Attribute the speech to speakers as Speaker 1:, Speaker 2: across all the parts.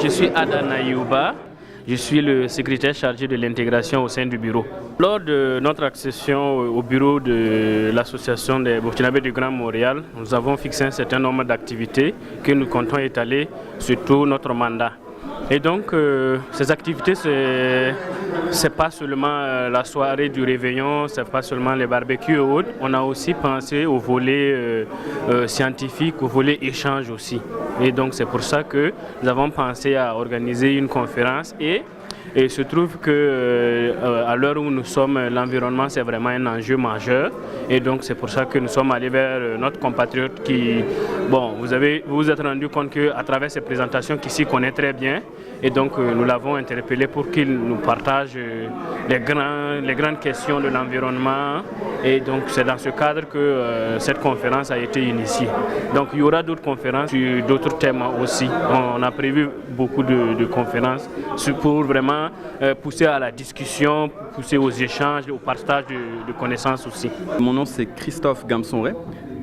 Speaker 1: Je suis Adana Youba, je suis le secrétaire chargé de l'intégration au sein du bureau. Lors de notre accession au bureau de l'association des Burkinabés du Grand Montréal, nous avons fixé un certain nombre d'activités que nous comptons étaler sur tout notre mandat. Et donc, ces activités, c'est pas seulement la soirée du réveillon, c'est pas seulement les barbecues et autres. On a aussi pensé au volet scientifique, au volet échange aussi. Et donc, c'est pour ça que nous avons pensé à organiser une conférence et il se trouve que à l'heure où nous sommes, l'environnement c'est vraiment un enjeu majeur et donc c'est pour ça que nous sommes allés vers notre compatriote qui, bon, vous vous êtes rendu compte qu'à travers ces présentations qu'il s'y connaît très bien et donc nous l'avons interpellé pour qu'il nous partage les grandes questions de l'environnement et donc c'est dans ce cadre que cette conférence a été initiée. Donc il y aura d'autres conférences sur d'autres thèmes aussi. On a prévu beaucoup de conférences pour vraiment pousser à la discussion, pousser aux échanges, au partage de connaissances aussi.
Speaker 2: Mon nom c'est Christophe Gamsonré.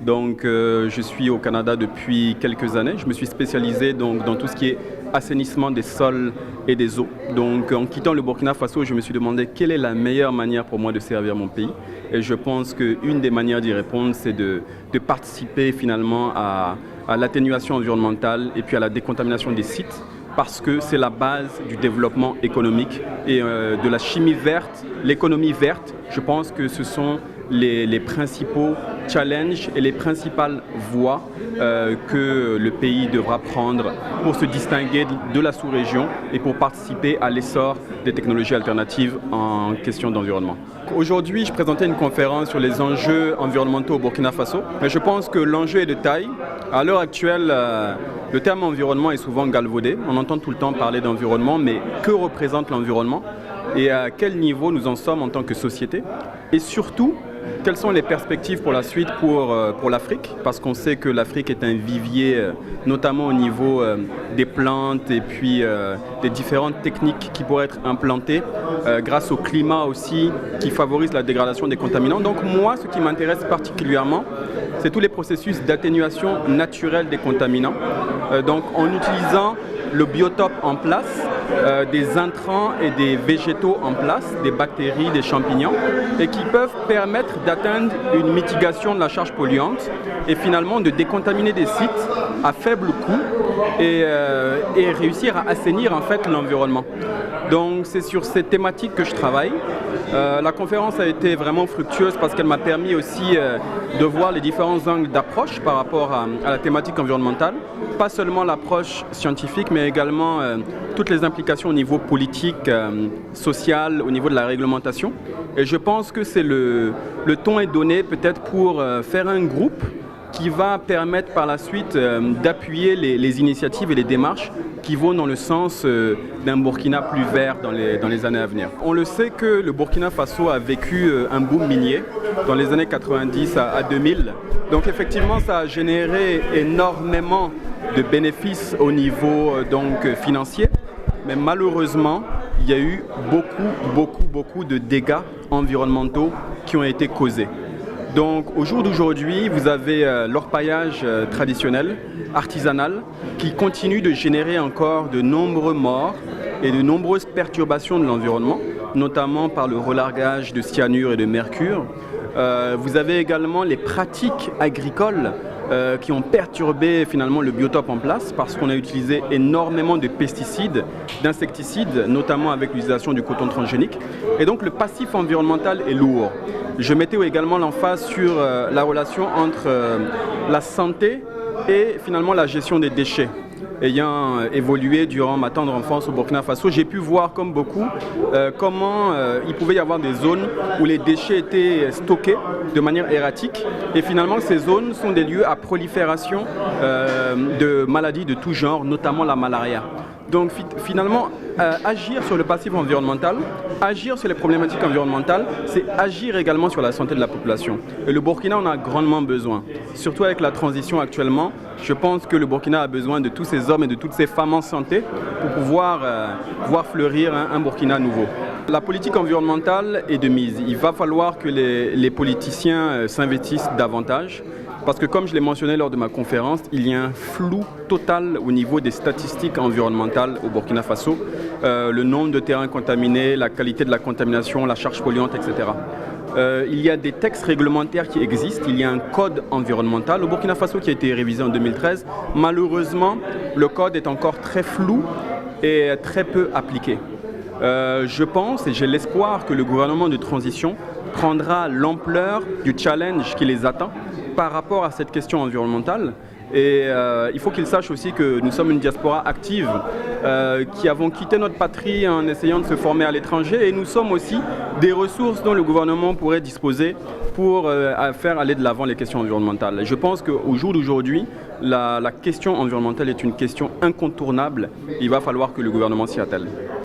Speaker 2: Donc je suis au Canada depuis quelques années. Je me suis spécialisé donc, dans tout ce qui est assainissement des sols et des eaux. Donc en quittant le Burkina Faso, je me suis demandé quelle est la meilleure manière pour moi de servir mon pays. Et je pense qu'une des manières d'y répondre, c'est de participer finalement à l'atténuation environnementale et puis à la décontamination des sites, parce que c'est la base du développement économique et de la chimie verte, l'économie verte. Je pense que ce sont les principaux challenges et les principales voies que le pays devra prendre pour se distinguer de la sous-région et pour participer à l'essor des technologies alternatives en question d'environnement. Aujourd'hui, je présentais une conférence sur les enjeux environnementaux au Burkina Faso. Mais je pense que l'enjeu est de taille. À l'heure actuelle, le terme environnement est souvent galvaudé. On entend tout le temps parler d'environnement, mais que représente l'environnement et à quel niveau nous en sommes en tant que société? Et surtout, quelles sont les perspectives pour la suite pour l'Afrique? Parce qu'on sait que l'Afrique est un vivier, notamment au niveau des plantes et puis des différentes techniques qui pourraient être implantées grâce au climat aussi qui favorise la dégradation des contaminants. Donc moi, ce qui m'intéresse particulièrement, c'est tous les processus d'atténuation naturelle des contaminants. Donc en utilisant le biotope en place, des intrants et des végétaux en place, des bactéries, des champignons, et qui peuvent permettre d'atteindre une mitigation de la charge polluante et finalement de décontaminer des sites à faible coût et réussir à assainir en fait l'environnement. Donc c'est sur ces thématiques que je travaille. La conférence a été vraiment fructueuse parce qu'elle m'a permis aussi de voir les différents angles d'approche par rapport à la thématique environnementale. Pas seulement l'approche scientifique, mais également toutes les implications au niveau politique, social, au niveau de la réglementation. Et je pense que c'est le ton est donné peut-être pour faire un groupe qui va permettre par la suite d'appuyer les initiatives et les démarches qui vont dans le sens d'un Burkina plus vert dans les années à venir. On le sait que le Burkina Faso a vécu un boom minier dans les années 90 à 2000. Donc effectivement, ça a généré énormément de bénéfices au niveau financier. Mais malheureusement, il y a eu beaucoup de dégâts environnementaux qui ont été causés. Donc au jour d'aujourd'hui, vous avez l'orpaillage traditionnel, artisanal, qui continue de générer encore de nombreux morts et de nombreuses perturbations de l'environnement, notamment par le relargage de cyanure et de mercure. Vous avez également les pratiques agricoles qui ont perturbé finalement le biotope en place parce qu'on a utilisé énormément de pesticides, d'insecticides, notamment avec l'utilisation du coton transgénique. Et donc le passif environnemental est lourd. Je mettais également l'emphase sur la relation entre la santé et finalement la gestion des déchets. Ayant évolué durant ma tendre enfance au Burkina Faso, j'ai pu voir comme beaucoup comment il pouvait y avoir des zones où les déchets étaient stockés de manière erratique et finalement ces zones sont des lieux à prolifération de maladies de tout genre, notamment la malaria. Donc finalement, agir sur le passif environnemental, agir sur les problématiques environnementales, c'est agir également sur la santé de la population. Et le Burkina en a grandement besoin. Surtout avec la transition actuellement, je pense que le Burkina a besoin de tous ces hommes et de toutes ces femmes en santé pour pouvoir voir fleurir un Burkina nouveau. La politique environnementale est de mise. Il va falloir que les politiciens s'investissent davantage parce que comme je l'ai mentionné lors de ma conférence, il y a un flou total au niveau des statistiques environnementales au Burkina Faso, le nombre de terrains contaminés, la qualité de la contamination, la charge polluante, etc. Il y a des textes réglementaires qui existent, il y a un code environnemental au Burkina Faso qui a été révisé en 2013. Malheureusement, le code est encore très flou et très peu appliqué. Je pense et j'ai l'espoir que le gouvernement de transition prendra l'ampleur du challenge qui les attend par rapport à cette question environnementale. Et il faut qu'ils sachent aussi que nous sommes une diaspora active qui avons quitté notre patrie en essayant de se former à l'étranger, et nous sommes aussi des ressources dont le gouvernement pourrait disposer pour faire aller de l'avant les questions environnementales. Je pense qu'au jour d'aujourd'hui, la question environnementale est une question incontournable. Il va falloir que le gouvernement s'y attelle.